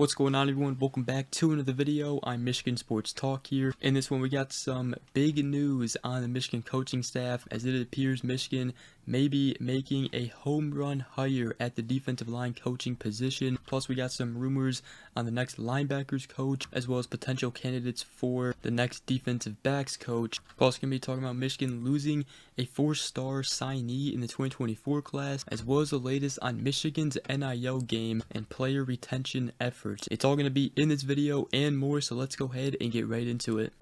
What's going on, everyone? Welcome back to another video. I'm Michigan Sports Talk here. In this one, we got some big news on the Michigan coaching staff, as it appears Michigan may be making a home run hire at the defensive line coaching position. Plus, we got some rumors on the next linebackers coach, as well as potential candidates for the next defensive backs coach. Plus, going to be talking about Michigan losing a 4-star signee in the 2024 class, as well as the latest on Michigan's NIL game and player retention efforts. It's all going to be in this video and more, so let's go ahead and get right into it.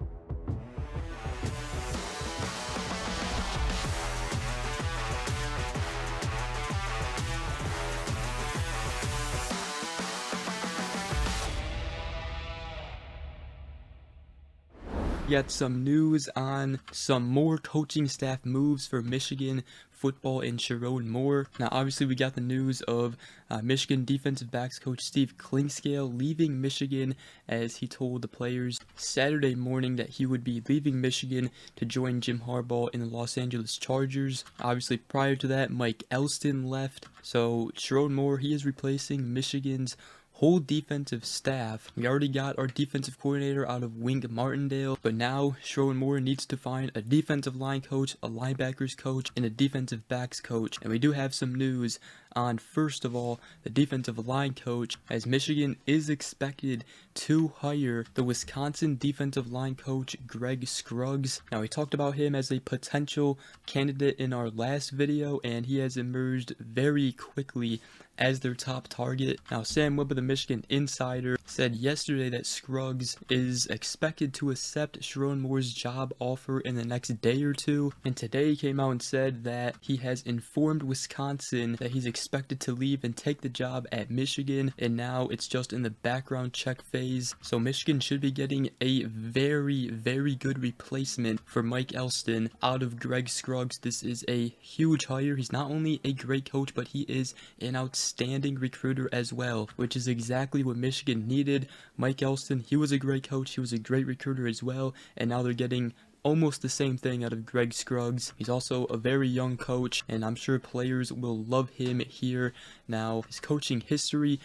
We got some news on some more coaching staff moves for Michigan football and Shaun more. Now, obviously, we got the news of Michigan defensive backs coach Steve Clinkscale leaving Michigan, as he told the players Saturday morning that he would be leaving Michigan to join Jim Harbaugh in the Los Angeles Chargers. Obviously, prior to that, Mike Elston left. So Shaun Moore, he is replacing Michigan's whole defensive staff. We already got our defensive coordinator out of Wink Martindale, but now Shaun Moore needs to find a defensive line coach, a linebackers coach, and a defensive backs coach. And we do have some news on, first of all, the defensive line coach, as Michigan is expected to hire the Wisconsin defensive line coach Greg Scruggs. Now, we talked about him as a potential candidate in our last video, and he has emerged very quickly as their top target. Now, Sam Webb of the Michigan Insider said yesterday that Scruggs is expected to accept Shaun Moore's job offer in the next day or two, and today he came out and said that he has informed Wisconsin that he's expected to leave and take the job at Michigan, and now it's just in the background check phase. So Michigan should be getting a very good replacement for Mike Elston out of Greg Scruggs. This is a huge hire. He's not only a great coach, but he is an outstanding recruiter as well, which is exactly what Michigan needed. Mike Elston, he was a great coach, he was a great recruiter as well, and now they're getting almost the same thing out of Greg Scruggs. He's also a very young coach, and I'm sure players will love him here. Now, his coaching history,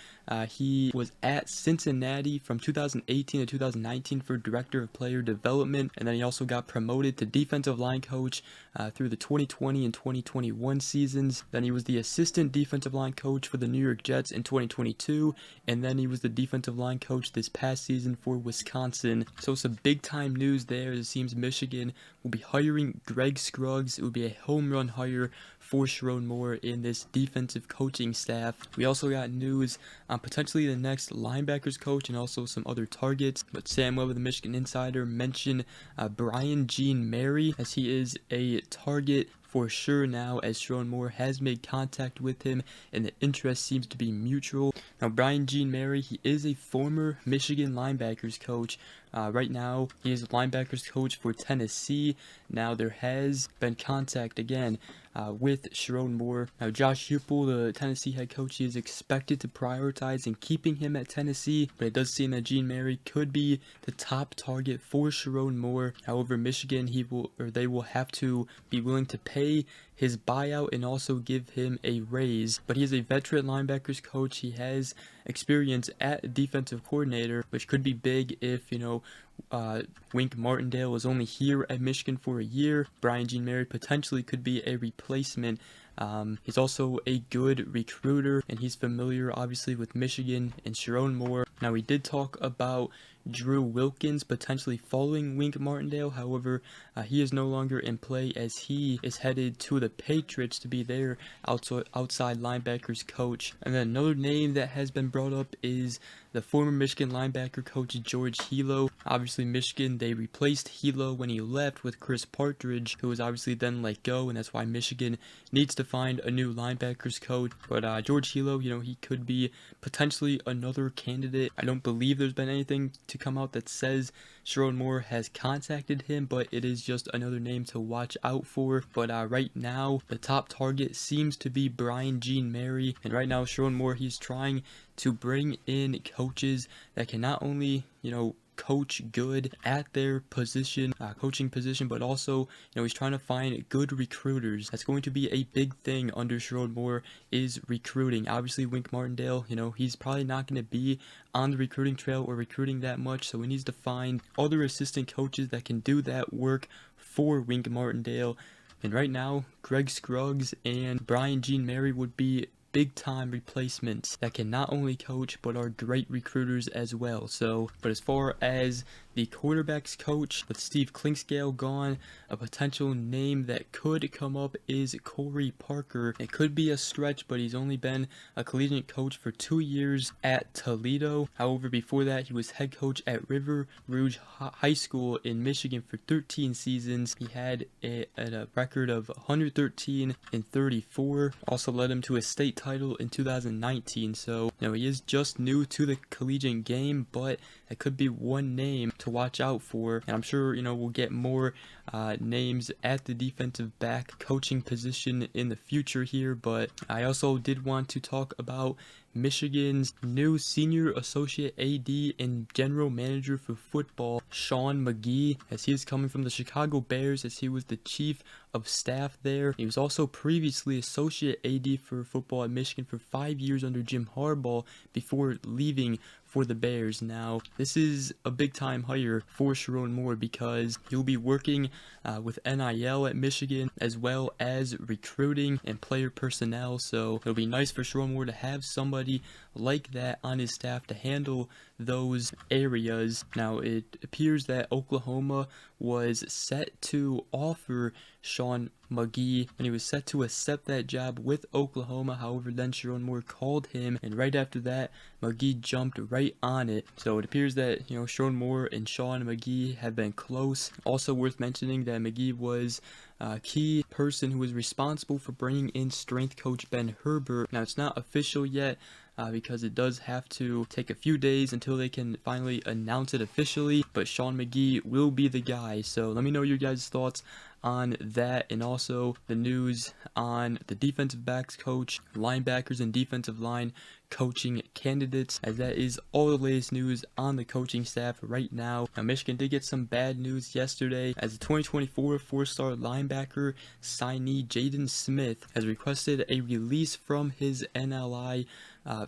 he was at Cincinnati from 2018 to 2019 for Director of Player Development, and then he also got promoted to defensive line coach through the 2020 and 2021 seasons. Then he was the assistant defensive line coach for the New York Jets in 2022, and then he was the defensive line coach this past season for Wisconsin. So some big time news there. It seems Michigan will be hiring Greg Scruggs. It would be a home run hire for Shaun Moore in this defensive coaching staff. We also got news on potentially the next linebackers coach and also some other targets, but Sam Webb of the Michigan Insider mentioned Brian Jean Mary, as he is a target for sure now, as Shaun Moore has made contact with him and the interest seems to be mutual. Now, Brian Jean Mary, he is a former Michigan linebackers coach. Right now, he is a linebackers coach for Tennessee. Now, there has been contact again with Shaun Moore. Now, Josh Heupel, the Tennessee head coach, he is expected to prioritize in keeping him at Tennessee, but it does seem that Jean Mary could be the top target for Shaun Moore. However, Michigan, they will have to be willing to pay his buyout and also give him a raise. But he is a veteran linebackers coach. He has experience at defensive coordinator, which could be big if, Wink Martindale was only here at Michigan for a year. Brian Jean Mary potentially could be a replacement. He's also a good recruiter, and he's familiar, obviously, with Michigan and Shaun Moore. Now, we did talk about Drew Wilkins potentially following Wink Martindale. However, he is no longer in play, as he is headed to the Patriots to be their outside linebackers coach. And then another name that has been brought up is the former Michigan linebacker coach George Hilo. Obviously, Michigan, they replaced Hilo when he left with Chris Partridge, who was obviously then let go, and that's why Michigan needs to find a new linebackers coach. But George Hilo, he could be potentially another candidate. I don't believe there's been anything to come out that says Shaun Moore has contacted him, but it is just another name to watch out for. But right now, the top target seems to be Brian Jean Mary, and right now Shaun Moore, he's trying to bring in coaches that can not only, coach good at their position, coaching position, but also, he's trying to find good recruiters. That's going to be a big thing under Shaun Moore, is recruiting. Obviously, Wink Martindale, he's probably not going to be on the recruiting trail or recruiting that much, so he needs to find other assistant coaches that can do that work for Wink Martindale. And right now, Greg Scruggs and Brian Jean Mary would be big time replacements that can not only coach but are great recruiters as well. So, but as far as the quarterbacks coach, with Steve Clinkscale gone, a potential name that could come up is Corey Parker. It could be a stretch, but he's only been a collegiate coach for 2 years at Toledo. However, before that, he was head coach at River Rouge High School in Michigan for 13 seasons. He had a record of 113-34. Also led him to a state title in 2019. So, he is just new to the collegiate game, but it could be one name to watch out for. And I'm sure, we'll get more names at the defensive back coaching position in the future here. But I also did want to talk about Michigan's new senior associate AD and general manager for football, Shaun McGee, as he is coming from the Chicago Bears, as he was the chief of staff there. He was also previously associate AD for football at Michigan for 5 years under Jim Harbaugh before leaving for the Bears. Now, this is a big time hire for Shaun Moore because he'll be working with NIL at Michigan as well as recruiting and player personnel. So it'll be nice for Shaun Moore to have somebody like that on his staff to handle those areas. Now, it appears that Oklahoma was set to offer Shaun McGee, and he was set to accept that job with Oklahoma. However, then Shaun Moore called him, and right after that, McGee jumped right on it. So it appears that, Shaun Moore and Shaun McGee have been close. Also worth mentioning that McGee was a key person who was responsible for bringing in strength coach Ben Herbert. Now, it's not official yet, because it does have to take a few days until they can finally announce it officially, but Shaun McGee will be the guy. So let me know your guys' thoughts on that, and also the news on the defensive backs coach, linebackers, and defensive line coaching candidates, as that is all the latest news on the coaching staff right now. Now, Michigan did get some bad news yesterday, as the 2024 four-star linebacker signee Jaden Smith has requested a release from his NLI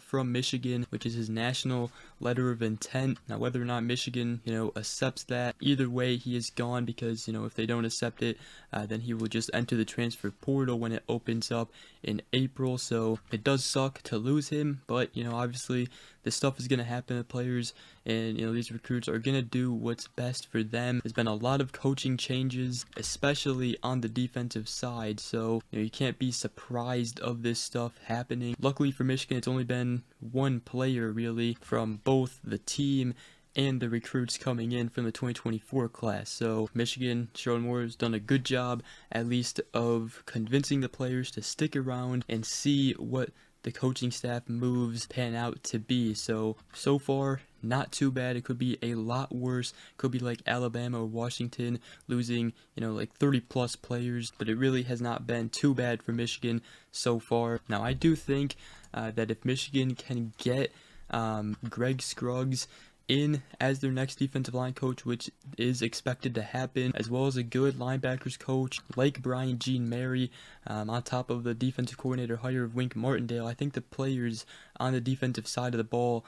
from Michigan, which is his national letter of intent. Now, whether or not Michigan, accepts that, either way, he is gone, because, if they don't accept it, then he will just enter the transfer portal when it opens up in April. So it does suck to lose him, but, obviously this stuff is going to happen to players, and, these recruits are going to do what's best for them. There's been a lot of coaching changes, especially on the defensive side, so, you can't be surprised of this stuff happening. Luckily for Michigan, it's only been one player, really, from both the team and the recruits coming in from the 2024 class. So Michigan, Shaun Moore has done a good job, at least, of convincing the players to stick around and see what the coaching staff moves pan out to be. So far, not too bad. It could be a lot worse. Could be like Alabama or Washington losing, like 30 plus players, but it really has not been too bad for Michigan so far. Now, I do think that if Michigan can get Greg Scruggs in as their next defensive line coach, which is expected to happen, as well as a good linebackers coach like Brian Jean Mary, on top of the defensive coordinator hire of Wink Martindale, I think the players on the defensive side of the ball,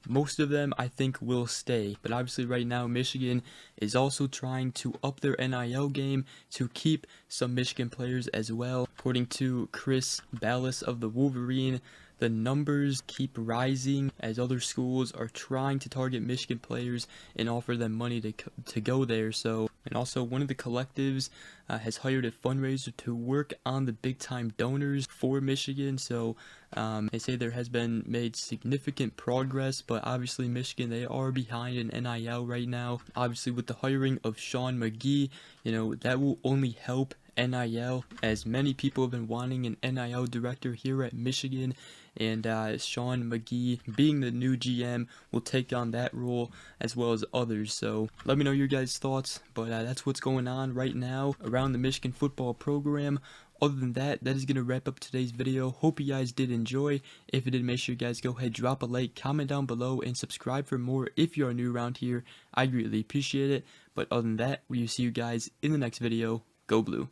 most of them I think will stay. But obviously right now Michigan is also trying to up their NIL game to keep some Michigan players as well. According to Chris Ballas of the Wolverine, the numbers keep rising as other schools are trying to target Michigan players and offer them money to go there. So, and also one of the collectives has hired a fundraiser to work on the big time donors for Michigan. So they say there has been made significant progress, but obviously Michigan, they are behind in NIL right now. Obviously with the hiring of Shaun McGee, that will only help NIL, as many people have been wanting an NIL director here at Michigan, and Shaun McGee, being the new GM, will take on that role as well as others. So let me know your guys' thoughts, but that's what's going on right now around the Michigan football program Other than that, that is going to wrap up today's video. Hope you guys did enjoy. If you did, make sure you guys go ahead, drop a like, comment down below, and subscribe for more if you are new around here. I greatly appreciate it. But other than that, we will see you guys in the next video. Go Blue.